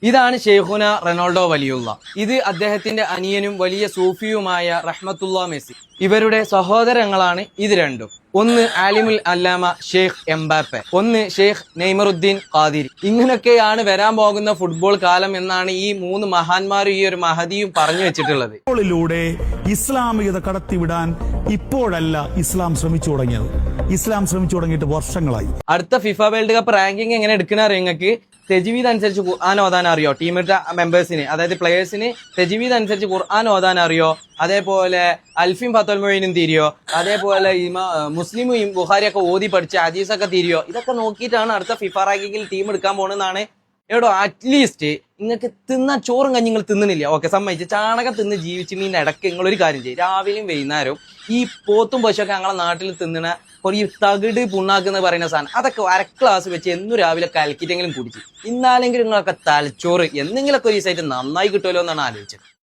ഇതാണ് ഷെയ്ഖുന റൊണാൾഡോ വലിയുള്ള. ഇത് അദ്ദേഹത്തിന്റെ അനിയനും വലിയ സൂഫിയുമായ റഹ്മത്തുള്ള മെസ്സി. ഇവരുടെ സഹോദരങ്ങളാണ് ഇത് രണ്ടും. ഒന്ന് ആലിമുൽ അല്ലാമ ഷെയ്ഖ് എംബാപ്പെ, ഒന്ന് ഷെയ്ഖ് നെയ്മറുദ്ദീൻ ഖാദിരി. ഇങ്ങനെയൊക്കെയാണ് വരാൻ പോകുന്ന ഫുട്ബോൾ കാലം എന്നാണ് ഈ മൂന്ന് മഹാന്മാരും ഈ ഒരു മഹദിയും പറഞ്ഞു വെച്ചിട്ടുള്ളത്. ഫുട്ബോളിലൂടെ ഇസ്ലാമികത കടത്തിവിടാൻ ഇപ്പോഴല്ല ഇസ്ലാം ശ്രമിച്ചു തുടങ്ങിയത്. ഇസ്ലാം ശ്രമിച്ചു തുടങ്ങിയിട്ട് വർഷങ്ങളായി. അടുത്ത ഫിഫ വേൾഡ് കപ്പ് റാങ്കിങ് എങ്ങനെ എടുക്കണ അറിയോ നിങ്ങൾക്ക്? തെജ്വീദ് അനുസരിച്ച് ഖുർആൻ ഓതാൻ അറിയോ? ടീമിന്റെ മെമ്പേഴ്സിന്, അതായത് പ്ലേയേഴ്സിന് തെജ്വീദ് അനുസരിച്ച് ഖുർആൻ ഓതാൻ അറിയോ? അതേപോലെ അൽഫിം ഫത്തുൽ മൊയ്നും തിരിയോ? അതേപോലെ മുസ്ലിമും ബുഖാരിയൊക്കെ ഓതി പഠിച്ച ഹദീസൊക്കെ തിരിയോ? ഇതൊക്കെ നോക്കിയിട്ടാണ് അടുത്ത ഫിഫ റാങ്കിങ്ങിൽ ടീം എടുക്കാൻ പോണെന്നാണ്. എടോ അറ്റ്ലീസ്റ്റ് നിങ്ങൾക്ക് തിന്നാൻ ചോറും കഞ്ഞി നിങ്ങൾ തിന്നണില്ല, ഓക്കെ സമ്മതിച്ച്. ചാണകം തിന്ന് ജീവിച്ച് മീൻ്റെ ഇടയ്ക്ക് നിങ്ങളൊരു കാര്യം ചെയ്യും, രാവിലെയും വൈകുന്നേരവും ഈ പോത്തും പശുവൊക്കെ ഞങ്ങളെ നാട്ടിൽ തിന്നണ ഒരു തകിട് പുണ്ണാക്കെന്ന് പറയുന്ന സാധനം അതൊക്കെ ക്ലാസ് വെച്ച് എന്നും രാവിലെ കലക്കിട്ടെങ്കിലും കുടിച്ച് ഇന്നാലെങ്കിലും നിങ്ങളൊക്കെ തലച്ചോറ് എന്തെങ്കിലുമൊക്കെ ഒരു ദിവസമായിട്ട് നന്നായി കിട്ടുമല്ലോ എന്നാണ് ആലോചിച്ചത്.